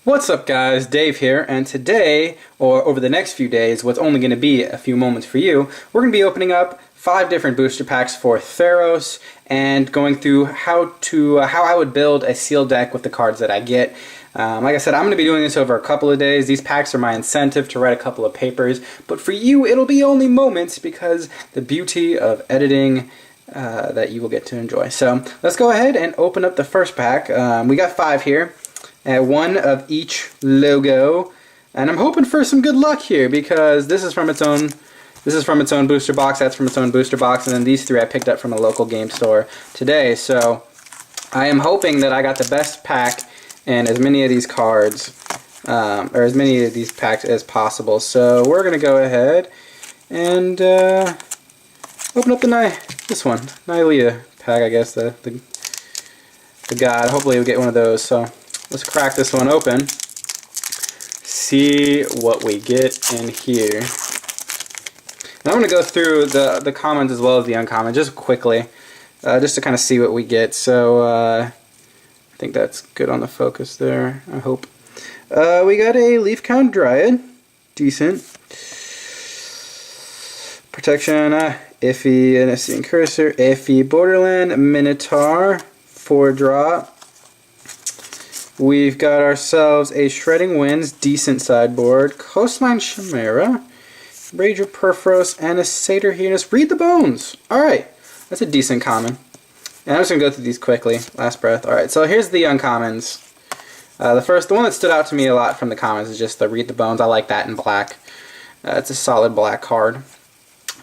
What's up guys, Dave here, and today, or over the next few days, what's only going to be a few moments for you, we're going to be opening up 5 different booster packs for Theros and going through how I would build a sealed deck with the cards that I get. Like I said, I'm going to be doing this over a couple of days. These packs are my incentive to write a couple of papers, but for you it'll be only moments because the beauty of editing that you will get to enjoy. So let's go ahead and open up the first pack. We got 5 here. One of each logo, and I'm hoping for some good luck here because this is from its own booster box, that's from its own booster box, and then these 3 I picked up from a local game store today. So I am hoping that I got the best pack and as many of these cards or as many of these packs as possible. So we're gonna go ahead and open up this one, Nylea pack, I guess, the god. Hopefully we'll get one of those. So let's crack this one open, see what we get in here. And I'm going to go through the commons as well as the uncommon just quickly, just to kind of see what we get. So I think that's good on the focus there, I hope. We got a Leaf Count Dryad, decent. Protection, iffy, NFC and Cursor, iffy Borderland, Minotaur, 4-drop. We've got ourselves a Shredding Winds, decent sideboard, Coastline Chimera, Rager Perforos, and a Satyr Heinous. Read the Bones! Alright, that's a decent common. And I'm just going to go through these quickly, last breath. Alright, so here's the uncommons. The one that stood out to me a lot from the commons is just the Read the Bones. I like that in black. It's a solid black card.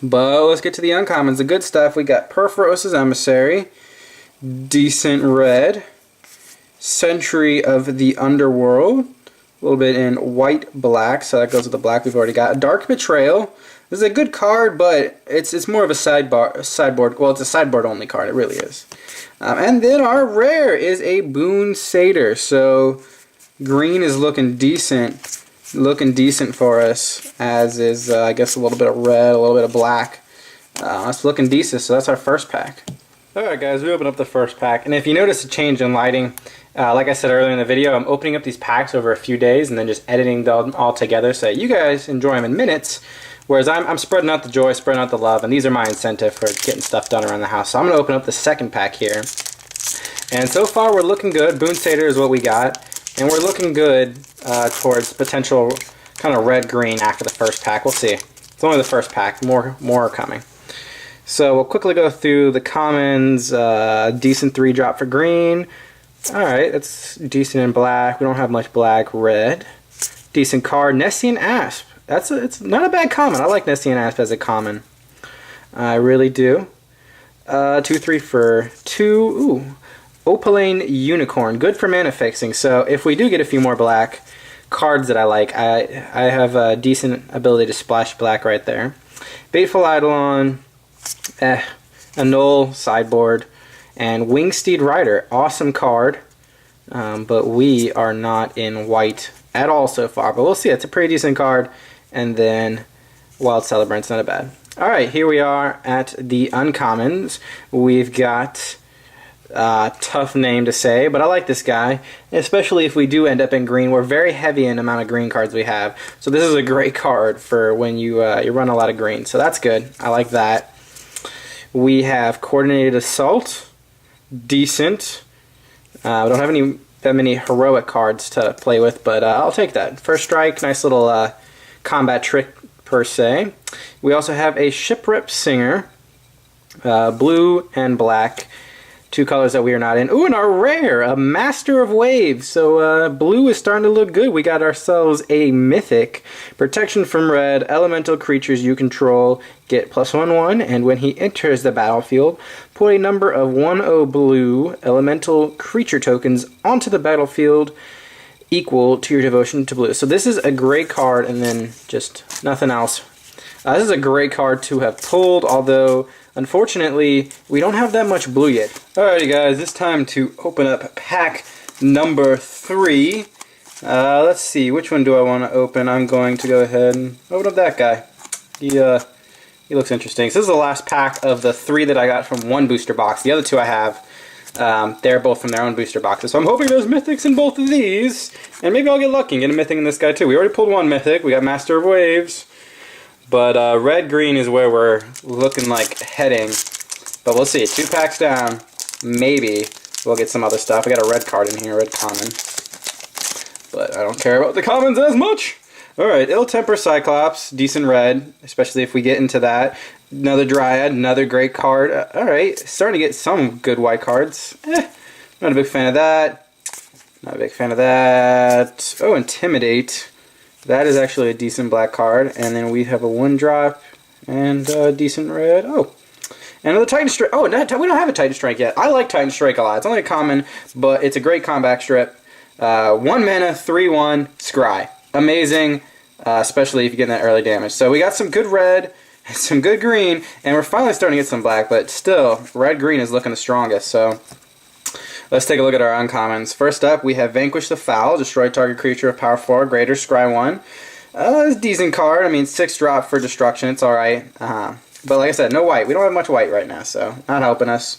But let's get to the uncommons, the good stuff. We got Perforos' Emissary, decent red. Sentry of the Underworld, a little bit in white-black, so that goes with the black we've already got. Dark Betrayal. This is a good card, but it's more of a sideboard. Well, it's a sideboard-only card. It really is. And then our rare is a Boon Satyr. So green is looking decent for us, as is I guess a little bit of red, a little bit of black. It's looking decent. So that's our first pack. Alright guys, we opened up the first pack, and if you notice a change in lighting, like I said earlier in the video, I'm opening up these packs over a few days and then just editing them all together so that you guys enjoy them in minutes, whereas I'm spreading out the joy, spreading out the love, and these are my incentive for getting stuff done around the house. So I'm going to open up the second pack here, and so far we're looking good. Boon Satyr is what we got, and we're looking good towards potential kind of red-green after the first pack. We'll see. It's only the first pack. More are coming. So we'll quickly go through the commons. Decent 3-drop for green. Alright, that's decent in black. We don't have much black. Red. Decent card. Nessian Asp. It's not a bad common. I like Nessian Asp as a common. I really do. 2-3 for 2. Ooh. Opaline Unicorn. Good for mana fixing. So if we do get a few more black cards that I like, I have a decent ability to splash black right there. Baneful Eidolon. Annul sideboard, and Wingsteed Rider, awesome card, but we are not in white at all so far, but we'll see. It's a pretty decent card. And then Wild Celebrant's not a bad. Alright, here we are at the uncommons. We've got tough name to say, but I like this guy, especially if we do end up in green. We're very heavy in the amount of green cards we have, so this is a great card for when you run a lot of green, so that's good. I like that. We have Coordinated Assault, decent. We don't have that many heroic cards to play with, but I'll take that. First Strike, nice little combat trick per se. We also have a Shipwreck Singer, blue and black, 2 colors that we are not in. Ooh, and our rare, a Master of Waves. So blue is starting to look good. We got ourselves a Mythic. Protection from red, elemental creatures you control get +1/1, and when he enters the battlefield, put a number of 1/0 blue elemental creature tokens onto the battlefield equal to your devotion to blue. So this is a great card, and then just nothing else. This is a great card to have pulled, although unfortunately we don't have that much blue yet. Alrighty guys, it's time to open up pack number 3. Let's see, which one do I want to open? I'm going to go ahead and open up that guy. He looks interesting. So this is the last pack of the 3 that I got from one booster box. The other 2 I have They're both from their own booster boxes. So I'm hoping there's mythics in both of these. And maybe I'll get lucky and get a mythic in this guy too. We already pulled one mythic. We got Master of Waves. But red-green is where we're looking like heading. But we'll see. 2 packs down. Maybe we'll get some other stuff. I got a red card in here, red common. But I don't care about the commons as much. Alright, Ill-Temper Cyclops. Decent red, especially if we get into that. Another Dryad, another great card. Alright, starting to get some good white cards. Not a big fan of that. Not a big fan of that. Oh, Intimidate. That is actually a decent black card. And then we have a 1-drop and a decent red. Oh, and another Titan Strike. Oh, we don't have a Titan Strike yet. I like Titan Strike a lot. It's only a common, but it's a great comeback strip. 1 mana, 3/1, Scry. Amazing, especially if you get that early damage. So we got some good red, some good green, and we're finally starting to get some black, but still, red-green is looking the strongest. So let's take a look at our uncommons. First up, we have Vanquish the Foul. Destroy target creature of power 4 greater, Scry 1. It's a decent card. I mean, 6-drop for destruction. It's alright. But like I said, no white. We don't have much white right now, so not helping us.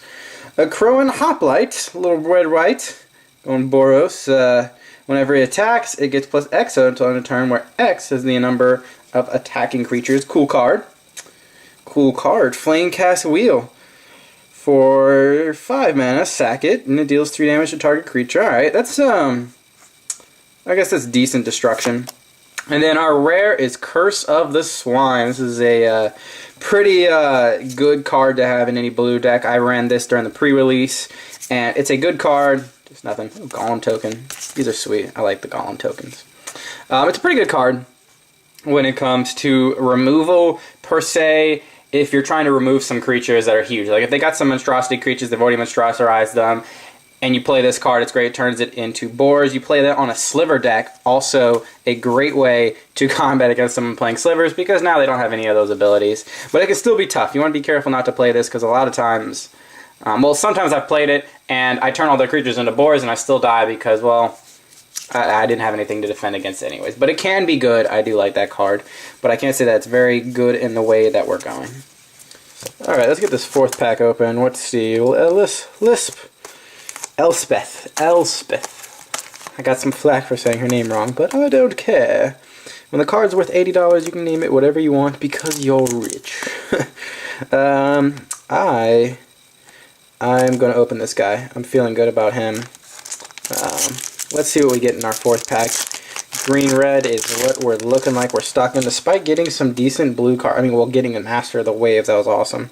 A Crowan Hoplite, a little red-white. Going Boros. Whenever he attacks, it gets plus X until end of turn, where X is the number of attacking creatures. Cool card. Cool card. Flamecast Wheel. For 5 mana, sack it, and it deals 3 damage to target creature. Alright, that's, I guess that's decent destruction. And then our rare is Curse of the Swine. This is a pretty good card to have in any blue deck. I ran this during the pre-release, and it's a good card. Just nothing. Ooh, Golem token. These are sweet. I like the Golem tokens. It's a pretty good card when it comes to removal, per se, if you're trying to remove some creatures that are huge. Like if they got some monstrosity creatures, they've already monstrosized them, and you play this card, it's great. It turns it into boars. You play that on a sliver deck, also a great way to combat against someone playing slivers, because now they don't have any of those abilities. But it can still be tough. You want to be careful not to play this, because a lot of times, well, sometimes I've played it, and I turn all their creatures into boars, and I still die because, well, I didn't have anything to defend against anyways. But it can be good. I do like that card. But I can't say that it's very good in the way that we're going. Alright, let's get this 4th pack open. Let's see. Well, Elspeth. I got some flack for saying her name wrong, but I don't care. When the card's worth $80, you can name it whatever you want because you're rich. I'm going to open this guy. I'm feeling good about him. Let's see what we get in our 4th pack. Green-red is what we're looking like. We're stocking, despite getting some decent blue card. I mean, well, getting a Master of the Waves, that was awesome.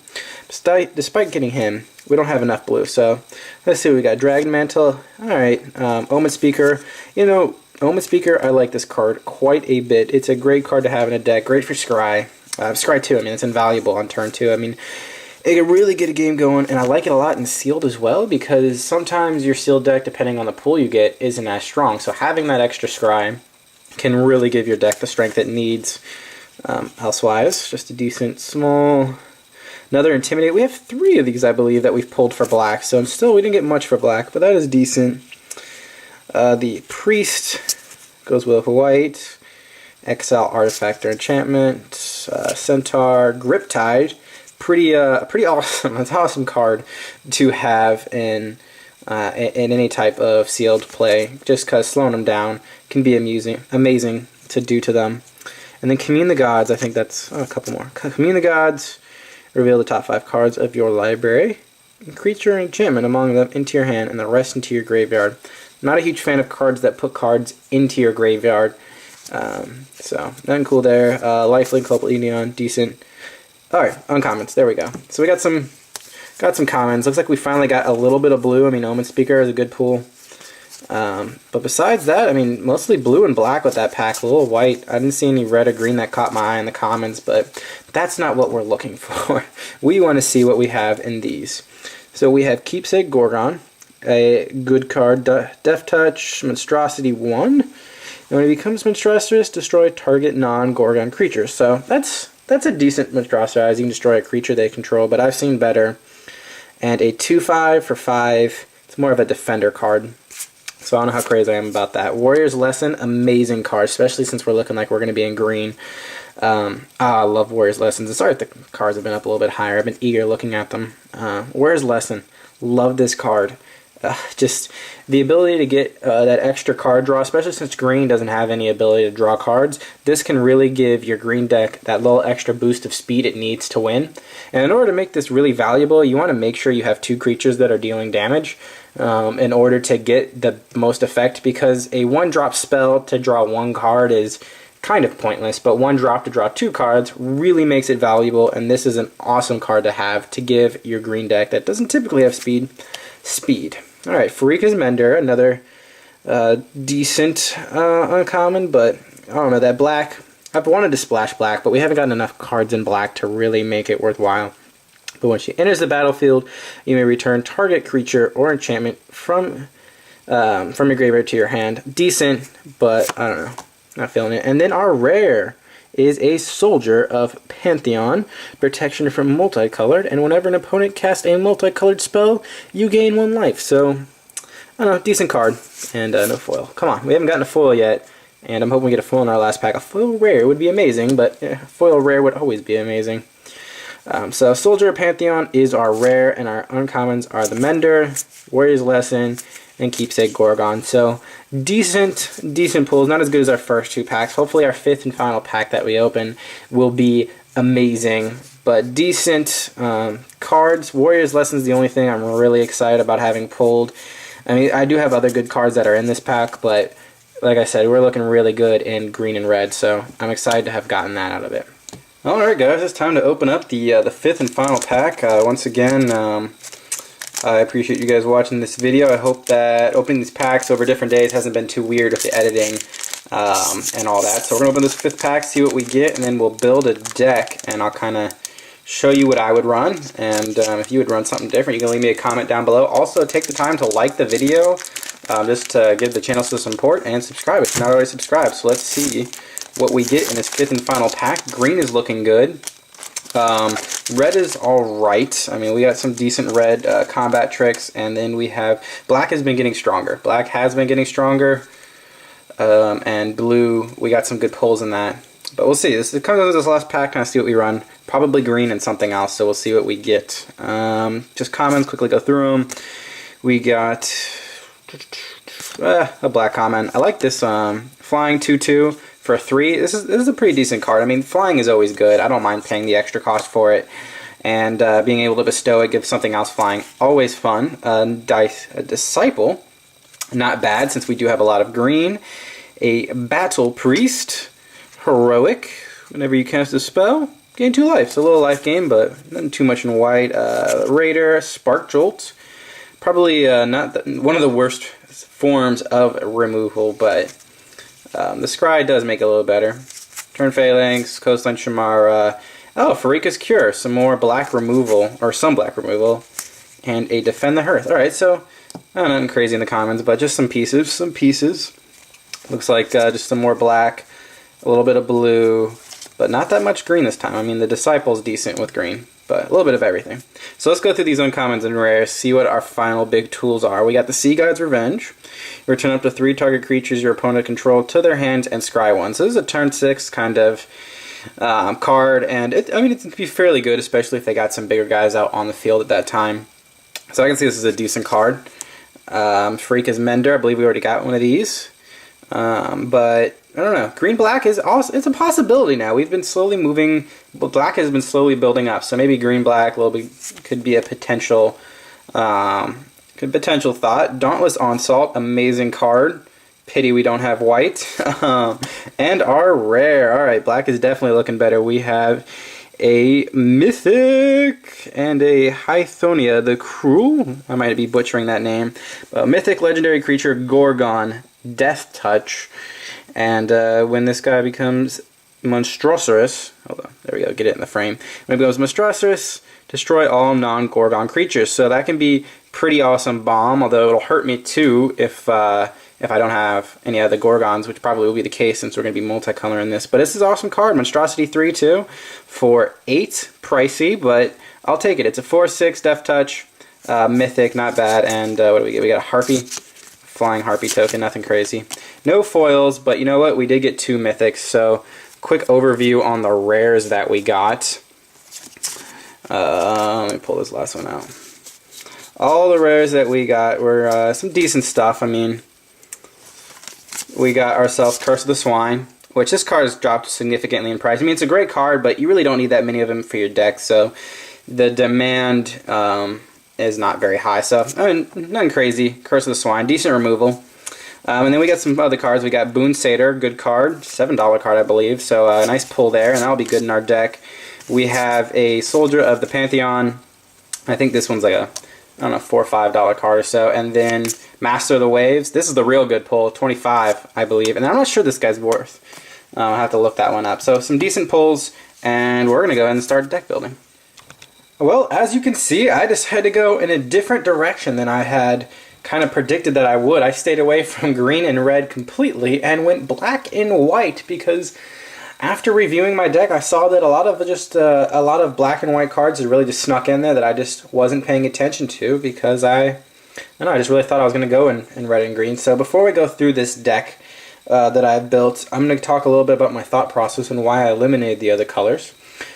Despite getting him, we don't have enough blue. So let's see what we got. Dragon Mantle. Alright. Omen Speaker. You know, Omen Speaker, I like this card quite a bit. It's a great card to have in a deck. Great for Scry. Scry 2, I mean, it's invaluable on turn 2. I mean, it can really get a game going, and I like it a lot in sealed as well, because sometimes your sealed deck, depending on the pool you get, isn't as strong. So having that extra Scry can really give your deck the strength it needs. Elsewise, just a decent small... Another Intimidate. We have 3 of these, I believe, that we've pulled for black, so still we didn't get much for black, but that is decent. The Priest goes with white. Exile Artifact or Enchantment. Centaur. Griptide. Pretty awesome. It's an awesome card to have in any type of sealed play, just because slowing them down can be amazing to do to them. And then Commune the Gods, I think that's a couple more. Commune the Gods, reveal the top 5 cards of your library. Creature and enchantment among them into your hand, and the rest into your graveyard. Not a huge fan of cards that put cards into your graveyard. So, nothing cool there. Lifelink, Copal decent. Alright, uncommons. There we go. So we got some commons. Looks like we finally got a little bit of blue. I mean, Omen Speaker is a good pool. But besides that, I mean, mostly blue and black with that pack. A little white. I didn't see any red or green that caught my eye in the commons, but that's not what we're looking for. We want to see what we have in these. So we have Keepsake Gorgon, a good card, Death Touch, Monstrosity 1. And when it becomes monstrous, destroy target non-Gorgon creature. So that's a decent monstrosity. You can destroy a creature they control, but I've seen better. And a 2/5 for 5. It's more of a defender card. So I don't know how crazy I am about that. Warrior's Lesson, amazing card, especially since we're looking like we're going to be in green. I love Warrior's Lessons. Sorry if the cards have been up a little bit higher. I've been eager looking at them. Warrior's Lesson, love this card. Just the ability to get that extra card draw, especially since green doesn't have any ability to draw cards. This can really give your green deck that little extra boost of speed it needs to win. And in order to make this really valuable, you want to make sure you have 2 creatures that are dealing damage in order to get the most effect, because a 1-drop spell to draw 1 card is kind of pointless, but 1 drop to draw 2 cards really makes it valuable, and this is an awesome card to have to give your green deck that doesn't typically have speed. Alright, Farika's Mender, another decent uncommon, but I don't know, that black, I've wanted to splash black, but we haven't gotten enough cards in black to really make it worthwhile. But when she enters the battlefield, you may return target creature or enchantment from your graveyard to your hand. Decent, but I don't know, not feeling it. And then our rare is a Soldier of Pantheon, protection from multicolored, and whenever an opponent casts a multicolored spell, you gain 1 life. So, I don't know, decent card, and no foil. Come on, we haven't gotten a foil yet, and I'm hoping we get a foil in our last pack. A foil rare would be amazing, but yeah, foil rare would always be amazing. So Soldier of Pantheon is our rare, and our uncommons are the Mender, Warrior's Lesson, and Keepsake Gorgon. So decent pulls, not as good as our first 2 packs. Hopefully our 5th and final pack that we open will be amazing, but decent cards. Warrior's Lesson is the only thing I'm really excited about having pulled. I mean, I do have other good cards that are in this pack, but like I said, we're looking really good in green and red, so I'm excited to have gotten that out of it. Alright guys, it's time to open up the 5th and final pack. Once again, I appreciate you guys watching this video. I hope that opening these packs over different days hasn't been too weird with the editing and all that. So we're going to open this 5th pack, see what we get, and then we'll build a deck, and I'll kind of show you what I would run. And if you would run something different, you can leave me a comment down below. Also, take the time to like the video, just to give the channel some support, and subscribe if you're not already subscribed. So let's see what we get in this 5th and final pack. Green is looking good. Red is alright. I mean, we got some decent red combat tricks, and then we have black has been getting stronger. Black has been getting stronger, and blue, we got some good pulls in that. But we'll see. This comes out of this last pack, kind of see what we run. Probably green and something else, so we'll see what we get. Just commons, quickly go through them. We got a black common. I like this flying 2/2. For 3, this is a pretty decent card. I mean, flying is always good. I don't mind paying the extra cost for it. And being able to bestow it, give something else flying, always fun. A Disciple, not bad since we do have a lot of green. A Battle Priest, heroic. Whenever you cast a spell, gain 2 life. It's a little life gain, but nothing too much in white. Raider, Spark Jolt. Probably not one of the worst forms of removal, but the Scry does make it a little better. Turn Phalanx, Coastline Shamara. Oh, Farika's Cure. Some more black removal, or some black removal. And a Defend the Hearth. Alright, so nothing crazy in the commons, but just some pieces. Looks like just some more black, a little bit of blue, but not that much green this time. I mean, the Disciple's decent with green, but a little bit of everything. So let's go through these uncommons and rares, see what our final big tools are. We got the Sea God's Revenge. Return up to 3 target creatures your opponent controlled to their hands and scry 1. So this is a turn 6 kind of card, and I mean, it can be fairly good, especially if they got some bigger guys out on the field at that time. So I can see this is a decent card. Farika's Mender, I believe we already got one of these. But I don't know. Green-black is also, it's a possibility now. We've been slowly moving, black has been slowly building up. So maybe green-black could be a potential thought. Dauntless Onslaught, amazing card. Pity we don't have white. And our rare. Alright, black is definitely looking better. We have a Mythic and a Hythonia the Cruel. I might be butchering that name. Mythic legendary creature Gorgon, Death Touch. And when this guy becomes Monstrosirus, hold on, there we go, get it in the frame. When it becomes Monstrosirus, destroy all non-Gorgon creatures. So that can be pretty awesome bomb, although it'll hurt me too if I don't have any other Gorgons, which probably will be the case since we're going to be multicolor in this. But this is an awesome card. Monstrosity 3 too for 8. Pricey, but I'll take it. It's a 4/6 Death Touch, Mythic, not bad. And what do we get? We got a Harpy, Flying Harpy token, nothing crazy. No foils, but you know what? We did get 2 Mythics, so quick overview on the rares that we got. Let me pull this last one out. all the rares that we got were some decent stuff. I mean, we got ourselves Curse of the Swine, which this card has dropped significantly in price. I mean, it's a great card, but you really don't need that many of them for your deck, so the demand is not very high. So, I mean, nothing crazy. Curse of the Swine, decent removal. And then we got some other cards. We got Boon Satyr, good card, $7 card, I believe. So, a nice pull there, and that'll be good in our deck. We have a Soldier of the Pantheon. I think this one's like a, I don't know, $4 or $5 card or so. And then Master of the Waves. This is the real good pull, 25, I believe. And I'm not sure this guy's worth. I'll have to look that one up. So some decent pulls, and we're going to go ahead and start deck building. Well, as you can see, I decided to go in a different direction than I had kind of predicted that I would. I stayed away from green and red completely and went black and white because after reviewing my deck, I saw that a lot of black and white cards had really just snuck in there that I just wasn't paying attention to because I just really thought I was going to go in red and green. So before we go through this deck that I've built, I'm going to talk a little bit about my thought process and why I eliminated the other colors.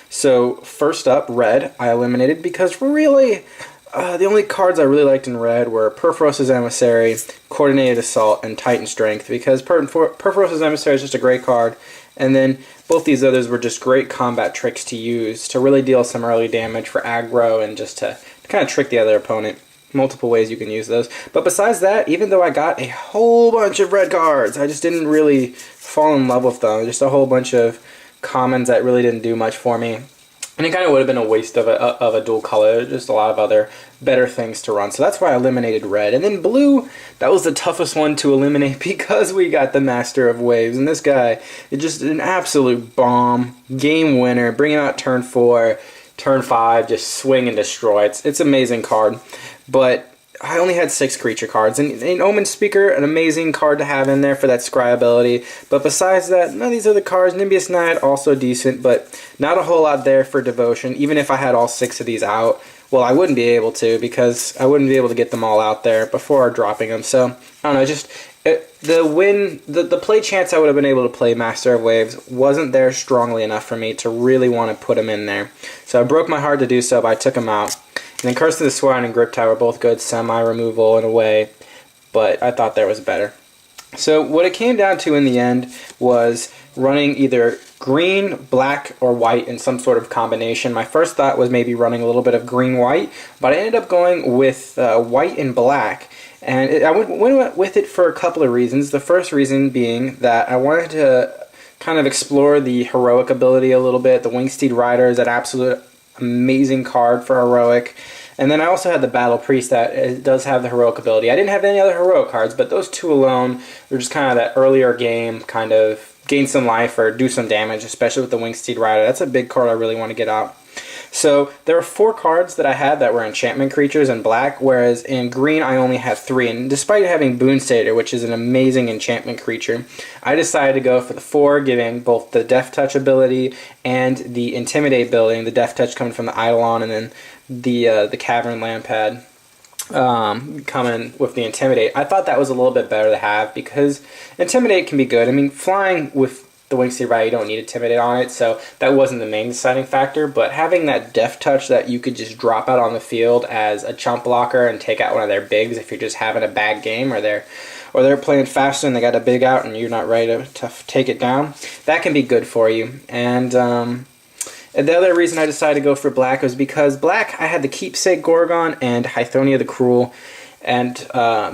So first up, red, I eliminated because really the only cards I really liked in red were Perforos's Emissary, Coordinated Assault, and Titan Strength because Perforos's Emissary is just a great card. And then both these others were just great combat tricks to use to really deal some early damage for aggro and just to kind of trick the other opponent. Multiple ways you can use those. But besides that, even though I got a whole bunch of red cards, I just didn't really fall in love with them. Just a whole bunch of commons that really didn't do much for me. And it kind of would have been a waste of a dual color. Just a lot of other better things to run. So that's why I eliminated red. And then blue, that was the toughest one to eliminate because we got the Master of Waves. And this guy is just an absolute bomb. Game winner. Bring him out turn 4, turn 5, just swing and destroy. It's an amazing card. But I only had 6 creature cards, and Omen Speaker, an amazing card to have in there for that scry ability. But besides that, none of these other cards. Nimbius Knight, also decent, but not a whole lot there for Devotion. Even if I had all 6 of these out, well, I wouldn't be able to because I wouldn't be able to get them all out there before dropping them. So, I don't know, just the play chance I would have been able to play Master of Waves wasn't there strongly enough for me to really want to put them in there. So I broke my heart to do so, but I took them out. And then Curse of the Swine and Grip Tie were both good, semi-removal in a way, but I thought there was better. So what it came down to in the end was running either green, black, or white in some sort of combination. My first thought was maybe running a little bit of green-white, but I ended up going with white and black. And I went with it for a couple of reasons. The first reason being that I wanted to kind of explore the heroic ability a little bit. The Wingsteed Rider is an absolute amazing card for heroic. And then I also had the Battle Priest that does have the heroic ability. I didn't have any other heroic cards, but those two alone were just kind of that earlier game kind of gain some life or do some damage, especially with the Wingsteed Rider. That's a big card I really want to get out. So there were 4 cards that I had that were enchantment creatures in black, whereas in green I only had 3. And despite having Boon Satyr, which is an amazing enchantment creature, I decided to go for the 4, giving both the Death Touch ability and the Intimidate building. The Death Touch coming from the Eidolon, and then the Cavern Lampad coming with the Intimidate. I thought that was a little bit better to have because Intimidate can be good. I mean, flying with the Wingsteed Rider, you don't need Intimidate on it, so that wasn't the main deciding factor, but having that Death Touch that you could just drop out on the field as a chump blocker and take out one of their bigs if you're just having a bad game or they're playing faster and they got a big out and you're not ready to take it down, that can be good for you. And the other reason I decided to go for black was because black, I had the Keepsake Gorgon and Hythonia the Cruel, and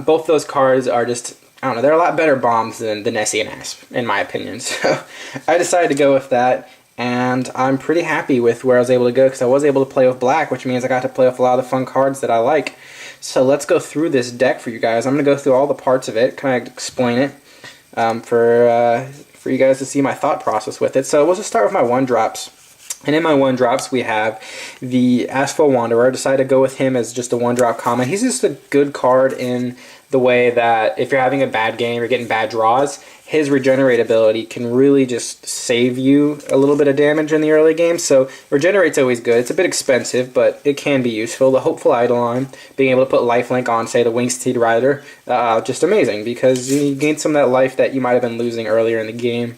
both those cards are just, I don't know, they're a lot better bombs than the Nessie and Asp, in my opinion. So I decided to go with that, and I'm pretty happy with where I was able to go because I was able to play with black, which means I got to play with a lot of the fun cards that I like. So let's go through this deck for you guys. I'm going to go through all the parts of it, kind of explain it for you guys to see my thought process with it. So we'll just start with my 1-drops. And in my 1-drops, we have the Asphalt Wanderer. I decided to go with him as just a 1-drop common. He's just a good card in the way that if you're having a bad game or getting bad draws, his regenerate ability can really just save you a little bit of damage in the early game. So regenerate's always good. It's a bit expensive, but it can be useful. The Hopeful Eidolon, being able to put lifelink on, say, the Wingsteed Rider, just amazing because you gain some of that life that you might have been losing earlier in the game.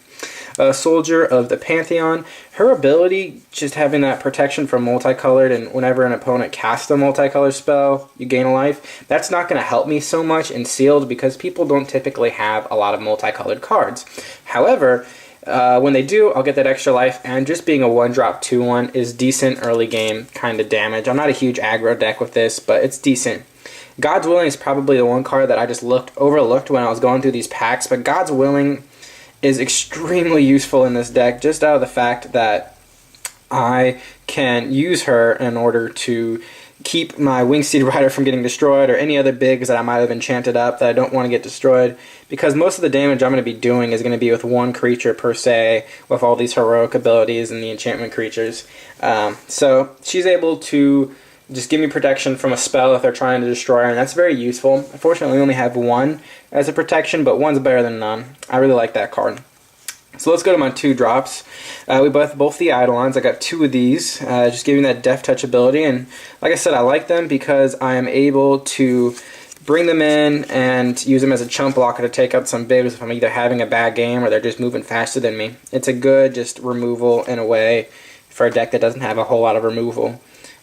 Soldier of the Pantheon. Her ability, just having that protection from multicolored, and whenever an opponent casts a multicolored spell, you gain a life. That's not going to help me so much in Sealed because people don't typically have a lot of multicolored cards. However, when they do, I'll get that extra life, and just being a 1-drop 2/1 is decent early game kind of damage. I'm not a huge aggro deck with this, but it's decent. God's Willing is probably the one card that I just overlooked when I was going through these packs, but God's Willing is extremely useful in this deck just out of the fact that I can use her in order to keep my Wingsteed Rider from getting destroyed or any other bigs that I might have enchanted up that I don't want to get destroyed, because most of the damage I'm going to be doing is going to be with one creature per se with all these heroic abilities and the enchantment creatures. So she's able to just give me protection from a spell if they're trying to destroy her, and that's very useful. Unfortunately, we only have one as a protection, but one's better than none. I really like that card. So let's go to my 2-drops. We both the Eidolons. I got 2 of these, just giving that Death Touch ability, and like I said, I like them because I am able to bring them in and use them as a chump blocker to take out some bigs if I'm either having a bad game or they're just moving faster than me. It's a good just removal in a way for a deck that doesn't have a whole lot of removal.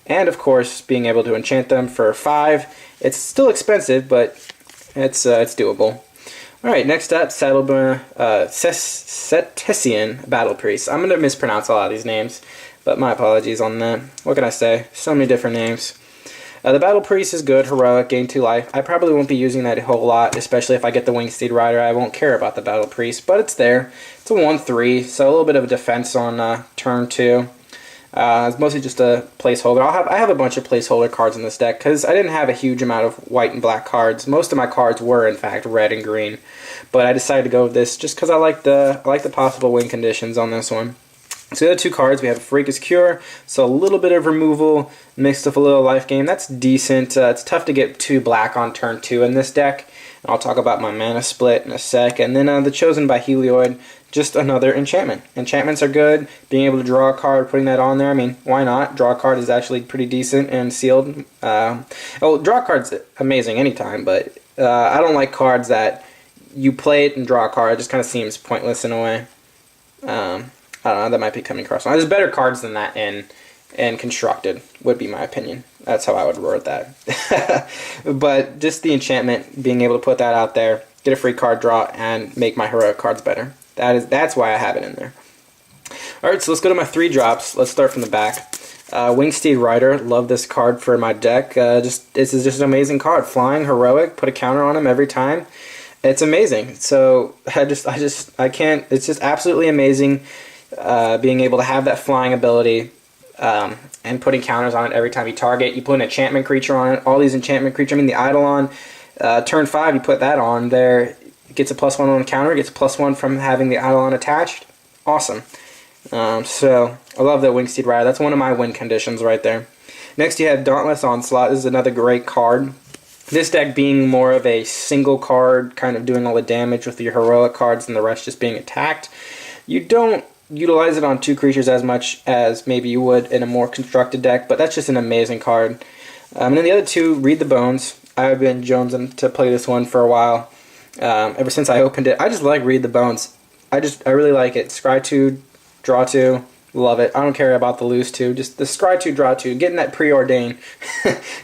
And of course, being able to enchant them for 5. It's still expensive, but it's doable. Alright, next up, Setesian Battle Priest. I'm going to mispronounce a lot of these names, but my apologies on that. What can I say? So many different names. The Battle Priest is good, heroic, gain 2 life. I probably won't be using that a whole lot, especially if I get the Wingsteed Rider. I won't care about the Battle Priest, but it's there. It's a 1/3, so a little bit of a defense on turn 2. It's mostly just a placeholder. I have a bunch of placeholder cards in this deck because I didn't have a huge amount of white and black cards. Most of my cards were, in fact, red and green, but I decided to go with this just because I like the possible win conditions on this one. So the other 2 cards, we have Pharika's Cure, so a little bit of removal mixed with a little life gain. That's decent. It's tough to get 2 black on turn 2 in this deck. And I'll talk about my mana split in a sec. And then the Chosen by Helioid, just another enchantment. Enchantments are good. Being able to draw a card, putting that on there, I mean, why not? Draw a card is actually pretty decent and Sealed. Draw a card's amazing anytime, but I don't like cards that you play it and draw a card. It just kind of seems pointless in a way. I don't know, that might be coming across. There's better cards than that in Constructed, would be my opinion. That's how I would word that. But just the enchantment, being able to put that out there, get a free card draw, and make my heroic cards better. That's why I have it in there. Alright, so let's go to my 3-drops. Let's start from the back. Wingsteed Rider, love this card for my deck. This is just an amazing card. Flying, heroic, put a counter on him every time. It's amazing. So I can't. It's just absolutely amazing. Being able to have that flying ability and putting counters on it every time you target. You put an enchantment creature on it. All these enchantment creatures. I mean, the Eidolon, turn 5, you put that on there. It gets a +1 on counter. It gets a +1 from having the Eidolon attached. Awesome. So I love the Wingsteed Rider. That's one of my win conditions right there. Next, you have Dauntless Onslaught. This is another great card. This deck being more of a single card, kind of doing all the damage with your heroic cards and the rest just being attacked. You don't utilize it on 2 creatures as much as maybe you would in a more constructed deck, but that's just an amazing card. And then the other 2, Read the Bones. I've been jonesing to play this one for a while. Ever since I opened it, I just like Read the Bones. I really like it. Scry 2, draw 2, love it. I don't care about the lose 2. Just the Scry 2, draw 2. Getting that preordained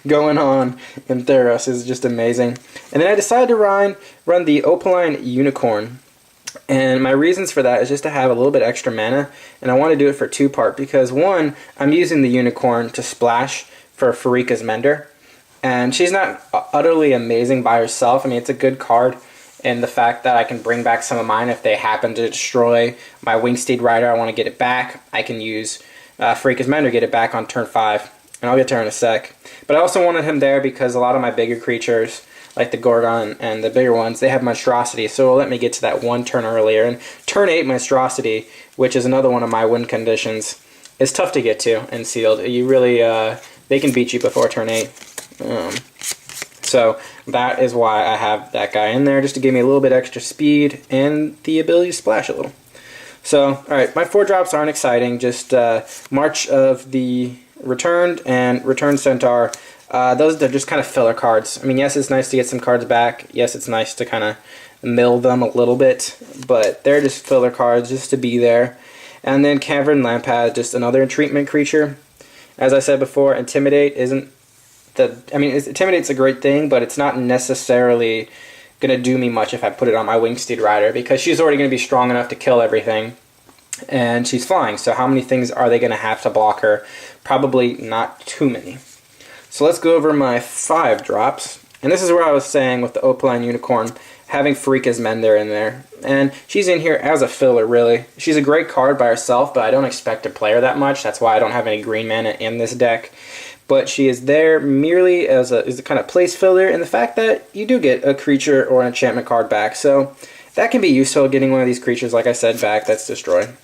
going on in Theros is just amazing. And then I decided to run the Opaline Unicorn. And my reasons for that is just to have a little bit extra mana, and I want to do it for 2-part because 1, I'm using the Unicorn to splash for Pharika's Mender, and she's not utterly amazing by herself. I mean, it's a good card in the fact that I can bring back some of mine if they happen to destroy my Wingsteed Rider. I want to get it back. I can use Pharika's Mender, get it back on turn 5, and I'll get to her in a sec. But I also wanted him there because a lot of my bigger creatures, like the Gorgon and the bigger ones, they have Monstrosity, so it'll let me get to that 1 turn earlier. And turn 8 Monstrosity, which is another one of my win conditions, is tough to get to in Sealed. You really, they can beat you before turn 8. So that is why I have that guy in there, just to give me a little bit extra speed and the ability to splash a little. So, alright, my 4-drops aren't exciting, just March of the Returned and Returned Centaur. Those are just kind of filler cards. I mean, yes, it's nice to get some cards back. Yes, it's nice to kind of mill them a little bit, but they're just filler cards just to be there. And then Cavern Lampad, just another treatment creature. As I said before, Intimidate isn't Intimidate's a great thing, but it's not necessarily going to do me much if I put it on my Wingsteed Rider, because she's already going to be strong enough to kill everything, and she's flying, so how many things are they going to have to block her? Probably not too many. So let's go over my 5 drops, and this is where I was saying with the Opaline Unicorn, having Freaka's Mender in there, and she's in here as a filler, really. She's a great card by herself, but I don't expect to play her that much. That's why I don't have any green mana in this deck. But she is there merely as a kind of place filler, and the fact that you do get a creature or an enchantment card back, so that can be useful, getting one of these creatures, like I said, back that's destroyed.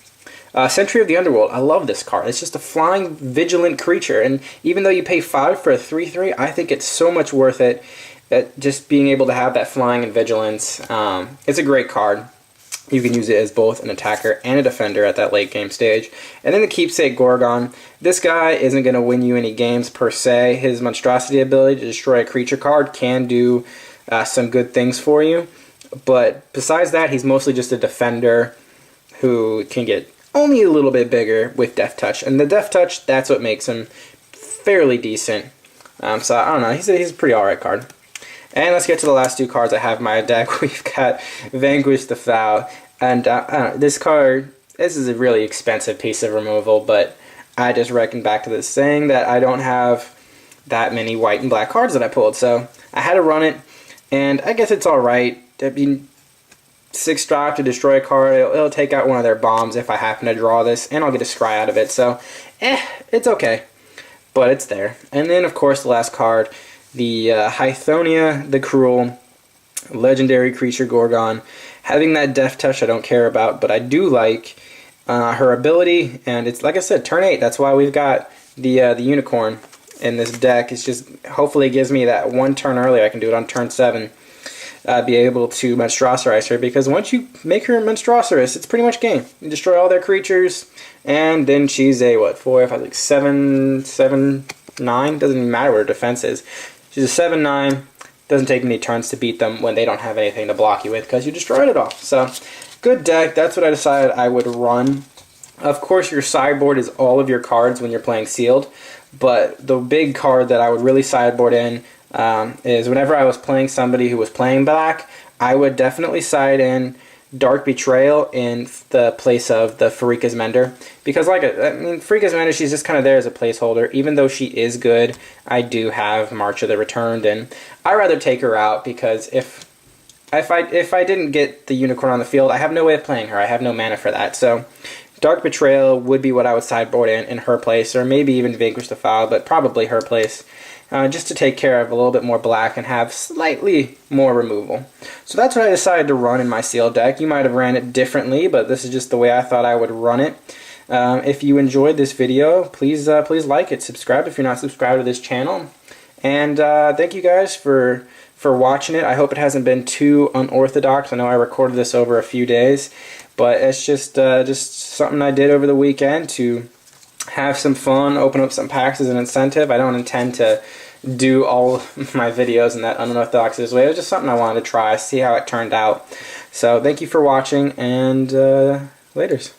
Sentry of the Underworld, I love this card. It's just a flying, vigilant creature, and even though you pay 5 for a 3/3, I think it's so much worth it. Just being able to have that flying and vigilance, it's a great card. You can use it as both an attacker and a defender at that late game stage. And then the Keepsake Gorgon. This guy isn't going to win you any games per se. His Monstrosity ability to destroy a creature card can do some good things for you. But besides that, he's mostly just a defender who can get only a little bit bigger with Death Touch. And the Death Touch, that's what makes him fairly decent. So I don't know, he's a pretty alright card. And let's get to the last 2 cards I have in my deck. We've got Vanquish the Foul. And this card, this is a really expensive piece of removal, but I just reckon back to this saying that I don't have that many white and black cards that I pulled. So I had to run it, and I guess it's alright. I mean, 6 drop to destroy a card, it'll take out one of their bombs if I happen to draw this, and I'll get a scry out of it. So, it's okay. But it's there. And then, of course, the last card, the Hythonia the Cruel, legendary creature Gorgon. Having that Death Touch I don't care about, but I do like her ability, and it's like I said, turn 8. That's why we've got the Unicorn in this deck. It's just, hopefully it gives me that 1 turn earlier. I can do it on turn 7. Be able to Monstroserize her, because once you make her Monstroserize, it's pretty much game. You destroy all their creatures, and then she's a, what, 4, 5, like 7, 9? Doesn't even matter what her defense is. She's a 7/9. Doesn't take many turns to beat them when they don't have anything to block you with, because you destroyed it all. So, good deck. That's what I decided I would run. Of course, your sideboard is all of your cards when you're playing sealed, but the big card that I would really sideboard in is whenever I was playing somebody who was playing black, I would definitely side in Dark Betrayal in the place of the Farika's Mender, because Farika's Mender, she's just kind of there as a placeholder. Even though she is good, I do have March of the Returned, and I'd rather take her out, because if I didn't get the Unicorn on the field, I have no way of playing her. I have no mana for that. So Dark Betrayal would be what I would sideboard in her place, or maybe even Vanquish the Foul, but probably her place. Just to take care of a little bit more black and have slightly more removal. So that's what I decided to run in my sealed deck. You might have ran it differently, but this is just the way I thought I would run it. If you enjoyed this video, please like it, subscribe if you're not subscribed to this channel, and thank you guys for watching it. I hope it hasn't been too unorthodox. I know I recorded this over a few days, but it's just something I did over the weekend to have some fun, open up some packs as an incentive. I don't intend to do all my videos in that unorthodox way. It was just something I wanted to try, see how it turned out. So thank you for watching, and laters.